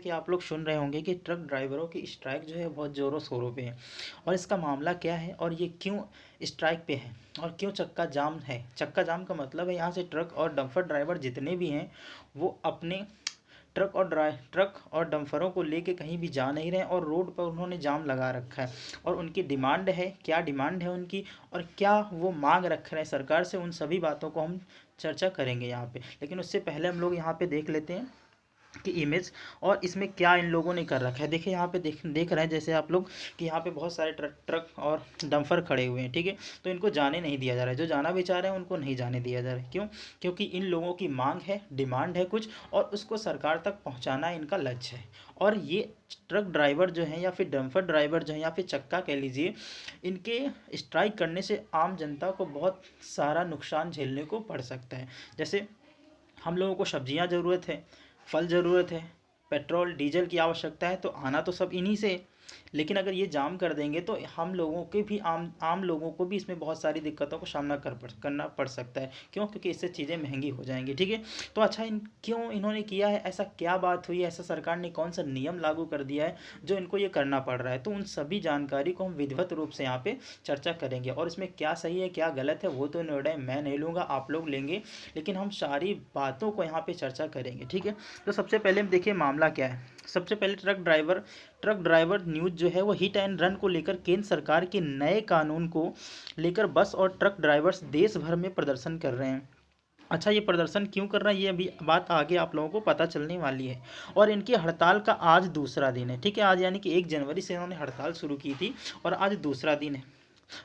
कि आप लोग सुन रहे होंगे कि ट्रक ड्राइवरों की स्ट्राइक जो है बहुत ज़ोरों शोरों पे है। और इसका मामला क्या है और ये क्यों स्ट्राइक पे है और क्यों चक्का जाम है। चक्का जाम का मतलब है यहाँ से ट्रक और डंफर ड्राइवर जितने भी हैं वो अपने ट्रक और डंफरों को लेके कहीं भी जा नहीं रहे और रोड पर उन्होंने जाम लगा रखा है। और उनकी डिमांड है, क्या डिमांड है उनकी और क्या वो मांग रख रहे हैं सरकार से, उन सभी बातों को हम चर्चा करेंगे यहाँ पे। लेकिन उससे पहले हम लोग यहाँ पे देख लेते हैं की इमेज और इसमें क्या इन लोगों ने कर रखा है। देखिए यहाँ पे देख रहे हैं जैसे आप लोग कि यहाँ पे बहुत सारे ट्रक और डंफर खड़े हुए हैं, ठीक है। तो इनको जाने नहीं दिया जा रहा है, जो जाना भी चाह रहे हैं उनको नहीं जाने दिया जा रहा है। क्यों? क्योंकि इन लोगों की मांग है, डिमांड है कुछ और उसको सरकार तक पहुँचाना इनका लक्ष्य है। और ये ट्रक ड्राइवर जो हैं या फिर डंफर ड्राइवर जो हैं या फिर चक्का कह लीजिए, इनके स्ट्राइक करने से आम जनता को बहुत सारा नुकसान झेलने को पड़ सकता है। जैसे हम लोगों को सब्जियां ज़रूरत है, फल ज़रूरत है, पेट्रोल डीजल की आवश्यकता है, तो आना तो सब इन्हीं से। लेकिन अगर ये जाम कर देंगे तो हम लोगों के भी आम लोगों को भी इसमें बहुत सारी दिक्कतों को सामना करना पड़ सकता है। क्यों? क्योंकि इससे चीज़ें महंगी हो जाएंगी, ठीक है। तो अच्छा क्यों इन्होंने किया है, ऐसा क्या बात हुई है, ऐसा सरकार ने कौन सा नियम लागू कर दिया है जो इनको ये करना पड़ रहा है। तो उन सभी जानकारी को हम विधिवत रूप से यहाँ पे चर्चा करेंगे और इसमें क्या सही है क्या गलत है वो तो निर्णय मैं नहीं लूँगा, आप लोग लेंगे। लेकिन हम सारी बातों को यहाँ पे चर्चा करेंगे, ठीक है। तो सबसे पहले हम देखिए मामला क्या है। सबसे पहले ट्रक ड्राइवर न्यूज़ जो है वो हिट एंड रन को लेकर केंद्र सरकार के नए कानून को लेकर बस और ट्रक ड्राइवर्स देश भर में प्रदर्शन कर रहे हैं। अच्छा, ये प्रदर्शन क्यों कर रहा है ये अभी बात आगे आप लोगों को पता चलने वाली है। और इनकी हड़ताल का आज दूसरा दिन है, ठीक है। आज यानी कि 1 जनवरी से इन्होंने हड़ताल शुरू की थी और आज दूसरा दिन है।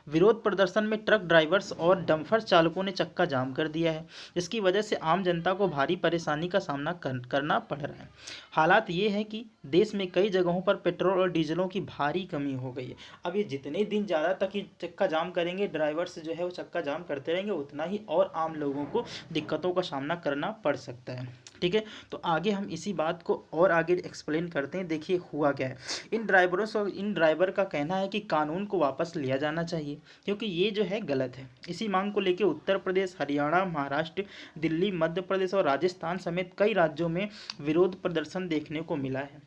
विरोध प्रदर्शन में ट्रक ड्राइवर्स और डंफर चालकों ने चक्का जाम कर दिया है, जिसकी वजह से आम जनता को भारी परेशानी का सामना करना पड़ रहा है। हालात ये है कि देश में कई जगहों पर पेट्रोल और डीजलों की भारी कमी हो गई है। अब ये जितने दिन ज़्यादा तक ये चक्का जाम करेंगे, ड्राइवर्स जो है वो चक्का जाम करते रहेंगे, उतना ही और आम लोगों को दिक्कतों का सामना करना पड़ सकता है, ठीक है। तो आगे हम इसी बात को और आगे एक्सप्लेन करते हैं। देखिए हुआ क्या है। इन ड्राइवर का कहना है कि कानून को वापस लिया जाना चाहिए क्योंकि ये जो है गलत है। इसी मांग को लेकर उत्तर प्रदेश, हरियाणा, महाराष्ट्र, दिल्ली, मध्य प्रदेश और राजस्थान समेत कई राज्यों में विरोध प्रदर्शन देखने को मिला है।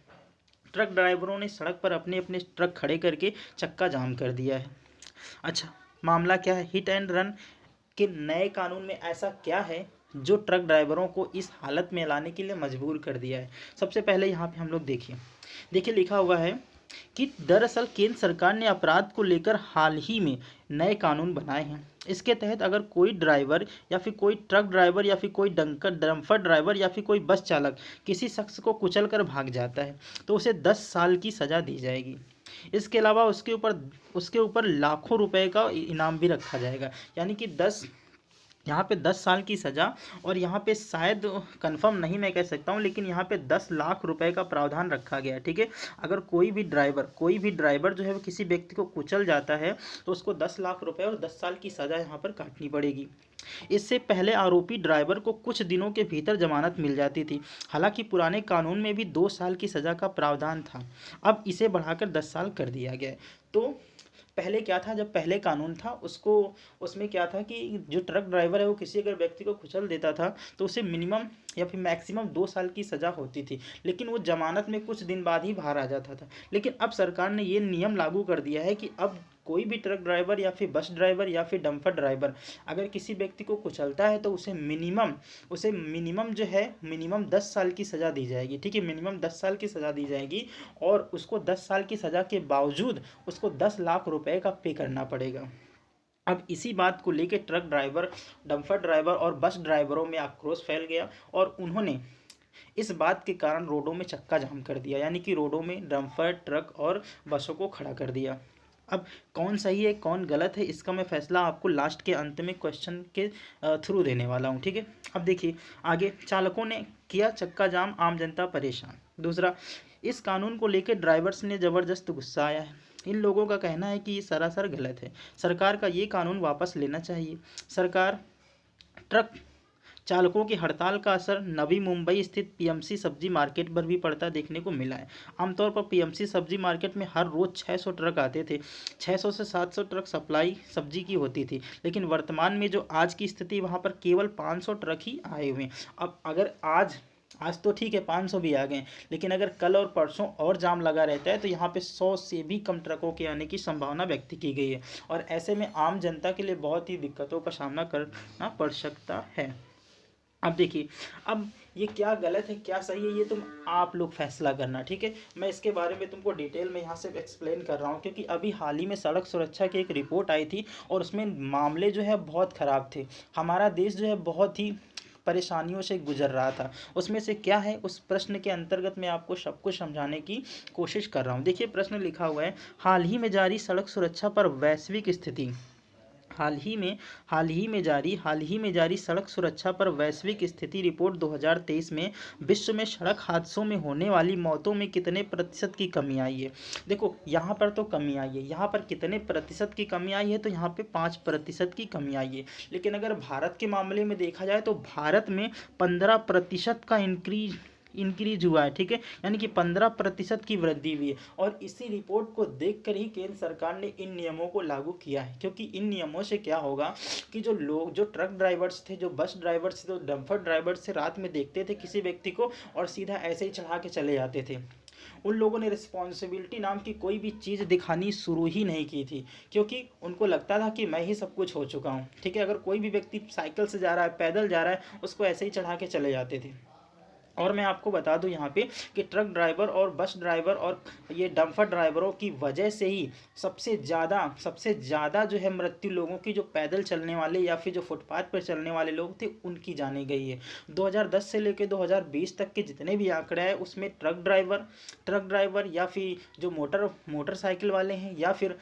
ट्रक ड्राइवरों ने सड़क पर अपने अपने ट्रक खड़े करके चक्का जाम कर दिया है। अच्छा, मामला क्या है। हिट एंड रन के नए कानून में ऐसा क्या है जो ट्रक ड्राइवरों को इस हालत में लाने के लिए मजबूर कर दिया है। सबसे पहले यहाँ पे हम लोग देखिए लिखा हुआ है कि दरअसल केंद्र सरकार ने अपराध को लेकर हाल ही में नए कानून बनाए हैं। इसके तहत अगर कोई ड्राइवर या फिर कोई ट्रक ड्राइवर या फिर कोई डंपर ड्राइवर या फिर कोई बस चालक किसी शख्स को कुचल कर भाग जाता है तो उसे 10 साल की सज़ा दी जाएगी। इसके अलावा उसके ऊपर लाखों रुपए का इनाम भी रखा जाएगा। यानी कि 10 साल की सज़ा और यहाँ पे शायद कंफर्म नहीं मैं कह सकता हूँ, लेकिन यहाँ पे 10 लाख रुपए का प्रावधान रखा गया है, ठीक है। अगर कोई भी ड्राइवर जो है वो किसी व्यक्ति को कुचल जाता है तो उसको 10 लाख रुपए और 10 साल की सज़ा यहाँ पर काटनी पड़ेगी। इससे पहले आरोपी ड्राइवर को कुछ दिनों के भीतर जमानत मिल जाती थी। हालांकि पुराने कानून में भी 2 साल की सज़ा का प्रावधान था, अब इसे बढ़ाकर 10 साल कर दिया गया है। तो पहले क्या था, जब पहले कानून था उसमें क्या था कि जो ट्रक ड्राइवर है वो किसी अगर व्यक्ति को कुचल देता था तो उसे मिनिमम या फिर मैक्सिमम 2 साल की सज़ा होती थी, लेकिन वो जमानत में कुछ दिन बाद ही बाहर आ जाता था। लेकिन अब सरकार ने ये नियम लागू कर दिया है कि अब कोई भी ट्रक ड्राइवर या फिर बस ड्राइवर या फिर डंपर ड्राइवर अगर किसी व्यक्ति को कुचलता है तो उसे मिनिमम जो है मिनिमम 10 साल की सज़ा दी जाएगी, ठीक है। मिनिमम 10 साल की सज़ा दी जाएगी और उसको 10 साल की सज़ा के बावजूद उसको 10 लाख रुपए का पे करना पड़ेगा। अब इसी बात को लेकर ट्रक ड्राइवर, डंपर ड्राइवर और बस ड्राइवरों में आक्रोश फैल गया और उन्होंने इस बात के कारण रोडों में चक्का जाम कर दिया, यानी कि रोडों में डंपर, ट्रक और बसों को खड़ा कर दिया। अब कौन सही है कौन गलत है इसका मैं फैसला आपको लास्ट के अंत में क्वेश्चन के थ्रू देने वाला हूँ, ठीक है। अब देखिए आगे, चालकों ने किया चक्का जाम, आम जनता परेशान। दूसरा, इस कानून को लेकर ड्राइवर्स ने ज़बरदस्त गुस्सा आया है। इन लोगों का कहना है कि ये सरासर गलत है, सरकार का ये कानून वापस लेना चाहिए। ट्रक चालकों की हड़ताल का असर नवी मुंबई स्थित पीएमसी सब्जी मार्केट पर भी पड़ता देखने को मिला है। आमतौर पर पीएमसी सब्जी मार्केट में हर रोज 600 ट्रक आते थे। 600 से 700 ट्रक सप्लाई सब्जी की होती थी, लेकिन वर्तमान में जो आज की स्थिति वहां पर केवल 500 ट्रक ही आए हुए हैं। अब अगर आज तो ठीक है 500 भी आ गए, लेकिन अगर कल और परसों और जाम लगा रहता है तो यहाँ पे 100 से भी कम ट्रकों के आने की संभावना व्यक्त की गई है, और ऐसे में आम जनता के लिए बहुत ही दिक्कतों का सामना करना पड़ सकता है। अब देखिए, अब ये क्या गलत है क्या सही है ये तुम आप लोग फैसला करना, ठीक है। मैं इसके बारे में तुमको डिटेल में यहाँ से एक्सप्लेन कर रहा हूँ, क्योंकि अभी हाल ही में सड़क सुरक्षा की एक रिपोर्ट आई थी और उसमें मामले जो है बहुत ख़राब थे। हमारा देश जो है बहुत ही परेशानियों से गुजर रहा था। उसमें से क्या है, उस प्रश्न के अंतर्गत मैं आपको सब कुछ समझाने की कोशिश कर रहा हूँ। देखिए प्रश्न लिखा हुआ है, हाल ही में जारी हाल ही में जारी सड़क सुरक्षा पर वैश्विक स्थिति रिपोर्ट 2023 में विश्व में सड़क हादसों में होने वाली मौतों में कितने प्रतिशत की कमी आई है। देखो यहाँ पर तो कमी आई है, यहाँ पर कितने प्रतिशत की कमी आई है, तो यहाँ पे 5% की कमी आई है। लेकिन अगर भारत के मामले में देखा जाए तो भारत में 15% का इंक्रीज हुआ है, ठीक है, यानी कि 15% की वृद्धि हुई है। और इसी रिपोर्ट को देखकर ही केंद्र सरकार ने इन नियमों को लागू किया है, क्योंकि इन नियमों से क्या होगा कि जो लोग, जो ट्रक ड्राइवर्स थे, जो बस ड्राइवर्स थे, जो डंपर ड्राइवर्स थे, रात में देखते थे किसी व्यक्ति को और सीधा ऐसे ही चढ़ा के चले जाते थे, उन लोगों ने रिस्पॉन्सिबिलिटी नाम की कोई भी चीज़ दिखानी शुरू ही नहीं की थी, क्योंकि उनको लगता था कि मैं ही सब कुछ हो चुका हूँ, ठीक है। अगर कोई भी व्यक्ति साइकिल से जा रहा है, पैदल जा रहा है, उसको ऐसे ही चढ़ा के चले जाते थे। और मैं आपको बता दूं यहाँ पे कि ट्रक ड्राइवर और बस ड्राइवर और ये डंपर ड्राइवरों की वजह से ही सबसे ज़्यादा जो है मृत्यु लोगों की, जो पैदल चलने वाले या फिर जो फुटपाथ पर चलने वाले लोग थे उनकी जाने गई है। 2010 से लेकर 2020 तक के जितने भी आंकड़े हैं उसमें ट्रक ड्राइवर या फिर जो मोटरसाइकिल वाले हैं या फिर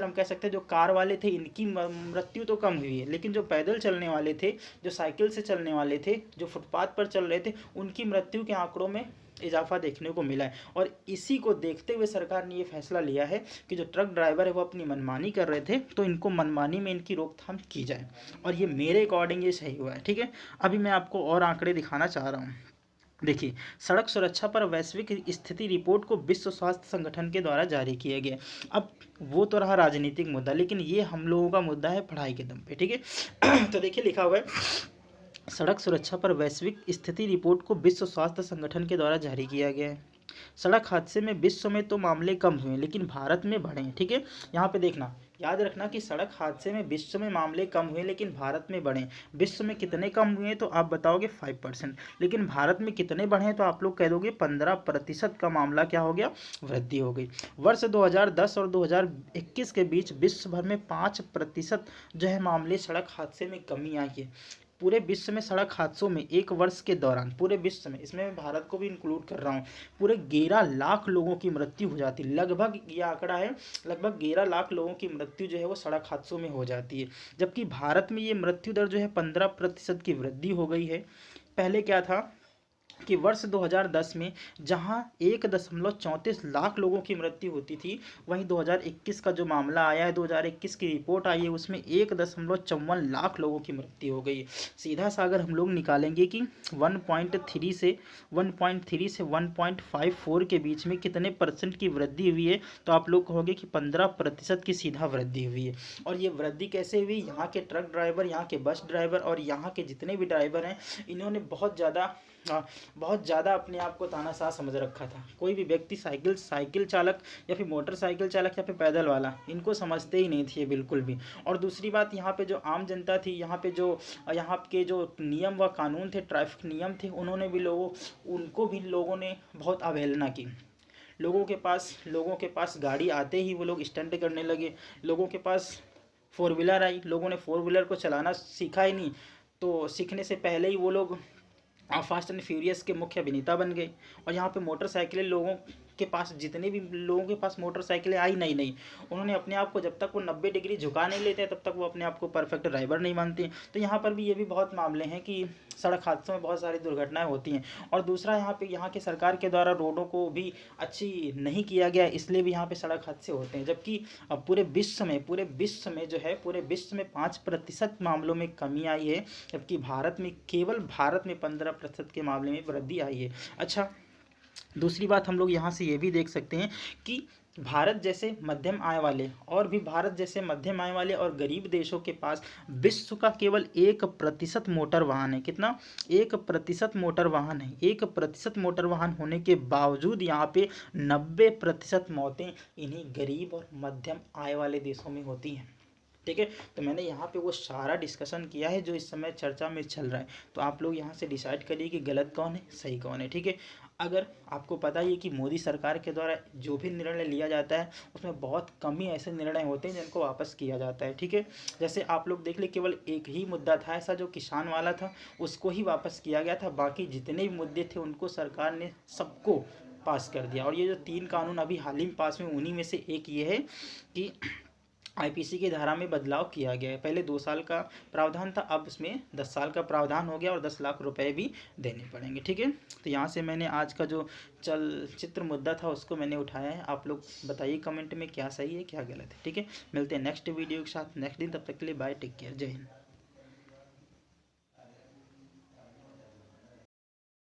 हम कह सकते हैं जो कार वाले थे, इनकी मृत्यु तो कम हुई है, लेकिन जो पैदल चलने वाले थे, जो साइकिल से चलने वाले थे, जो फुटपाथ पर चल रहे थे, उनकी मृत्यु के आंकड़ों में इजाफा देखने को मिला है। और इसी को देखते हुए सरकार ने ये फैसला लिया है कि जो ट्रक ड्राइवर है वो अपनी मनमानी कर रहे थे, तो इनको मनमानी में इनकी रोकथाम की जाए, और ये मेरे अकॉर्डिंग ये सही हुआ है, ठीक है। अभी मैं आपको और आंकड़े दिखाना चाह रहा हूँ। देखिए, सड़क सुरक्षा पर वैश्विक स्थिति रिपोर्ट को विश्व स्वास्थ्य संगठन के द्वारा जारी किया गया। अब वो तो रहा राजनीतिक मुद्दा, लेकिन ये हम लोगों का मुद्दा है पढ़ाई के दम पे, ठीक है। तो देखिए लिखा हुआ है, सड़क सुरक्षा पर वैश्विक स्थिति रिपोर्ट को विश्व स्वास्थ्य संगठन के द्वारा जारी किया गया है। सड़क हादसे में विश्व में तो मामले कम हुए लेकिन भारत में बढ़े हैं, ठीक है। यहाँ पे देखना, याद रखना कि सड़क हादसे में विश्व में मामले कम हुए लेकिन भारत में बढ़े। विश्व में कितने कम हुए तो आप बताओगे 5%, लेकिन भारत में कितने बढ़े तो आप लोग कह दोगे 15% का मामला क्या हो गया, वृद्धि हो गई। वर्ष 2010 और 2021 के बीच विश्व भर में 5% जो है मामले सड़क हादसे में कमी आई है। पूरे विश्व में सड़क हादसों में एक वर्ष के दौरान, पूरे विश्व में, इसमें मैं भारत को भी इंक्लूड कर रहा हूँ, पूरे 11 लाख लोगों की मृत्यु हो जाती है। लगभग ये आंकड़ा है, लगभग 11 लाख लोगों की मृत्यु जो है वो सड़क हादसों में हो जाती है। जबकि भारत में ये मृत्यु दर जो है 15% की वृद्धि हो गई है। पहले क्या था कि वर्ष 2010 में जहां 1.34 लाख लोगों की मृत्यु होती थी, वहीं 2021 का जो मामला आया है, 2021 की रिपोर्ट आई है, उसमें 1.54 लाख लोगों की मृत्यु हो गई है। सीधा सा अगर हम लोग निकालेंगे कि 1.3 से 1.54 के बीच में कितने परसेंट की वृद्धि हुई है, तो आप लोग कहोगे कि 15% की सीधा वृद्धि हुई है। और ये वृद्धि कैसे हुई, यहाँ के ट्रक ड्राइवर, यहाँ के बस ड्राइवर और यहाँ के जितने भी ड्राइवर हैं, इन्होंने बहुत ज़्यादा अपने आप को तानाशाह समझ रखा था। कोई भी व्यक्ति साइकिल चालक या फिर मोटरसाइकिल चालक या फिर पैदल वाला, इनको समझते ही नहीं थे बिल्कुल भी। और दूसरी बात, यहाँ पे जो आम जनता थी, यहाँ के जो नियम व कानून थे, ट्रैफिक नियम थे, उनको भी लोगों ने बहुत अवहेलना की। लोगों के पास गाड़ी आते ही वो लोग स्टंट करने लगे। लोगों के पास फोर व्हीलर आई, लोगों ने फोर व्हीलर को चलाना सीखा ही नहीं, तो सीखने से पहले ही वो लोग फास्ट एंड फ्यूरियस के मुख्य अभिनेता बन गए। और यहाँ पे मोटरसाइकिलें, लोगों के पास जितने भी लोगों के पास मोटरसाइकिलें आई नई नई, उन्होंने अपने आप को, जब तक वो 90 डिग्री झुका नहीं लेते तब तक वो अपने आप को परफेक्ट ड्राइवर नहीं मानते। तो यहाँ पर भी ये भी बहुत मामले हैं कि सड़क हादसों में बहुत सारी दुर्घटनाएं होती हैं। और दूसरा, यहाँ के सरकार के द्वारा रोडों को भी अच्छी नहीं किया गया, इसलिए भी यहाँ पे सड़क हादसे होते हैं। जबकि अब पूरे विश्व में 5% मामलों में कमी आई है, जबकि केवल भारत में 15% के मामले में वृद्धि आई है। अच्छा, दूसरी बात हम लोग यहाँ से ये भी देख सकते हैं कि भारत जैसे मध्यम आय वाले और भी भारत जैसे मध्यम आय वाले और गरीब देशों के पास विश्व का केवल 1% मोटर वाहन है। कितना? 1% मोटर वाहन है। 1% मोटर वाहन होने के बावजूद यहाँ पे 90% मौतें इन्हीं गरीब और मध्यम आय वाले देशों में होती हैं। ठीक है, तो मैंने यहाँ पे वो सारा डिस्कशन किया है जो इस समय चर्चा में चल रहा है। तो आप लोग यहाँ से डिसाइड करिए कि गलत कौन है, सही कौन है। ठीक है, अगर आपको पता ही है कि मोदी सरकार के द्वारा जो भी निर्णय लिया जाता है उसमें बहुत कम ही ऐसे निर्णय होते हैं जिनको वापस किया जाता है। ठीक है, जैसे आप लोग देख ले, केवल एक ही मुद्दा था ऐसा जो किसान वाला था, उसको ही वापस किया गया था। बाकी जितने भी मुद्दे थे उनको सरकार ने सबको पास कर दिया। और ये जो 3 कानून अभी हाल ही में पास में, उन्हीं में से एक ये है कि आईपीसी की धारा में बदलाव किया गया है। पहले 2 साल का प्रावधान था, अब उसमें 10 साल का प्रावधान हो गया और 10 लाख रुपए भी देने पड़ेंगे। ठीक है, तो यहाँ से मैंने आज का जो चलचित्र मुद्दा था उसको मैंने उठाया है। आप लोग बताइए कमेंट में क्या सही है क्या गलत है। ठीक है, मिलते हैं नेक्स्ट वीडियो के साथ नेक्स्ट दिन, तब तक के लिए बाय, टेक केयर, जय हिंद।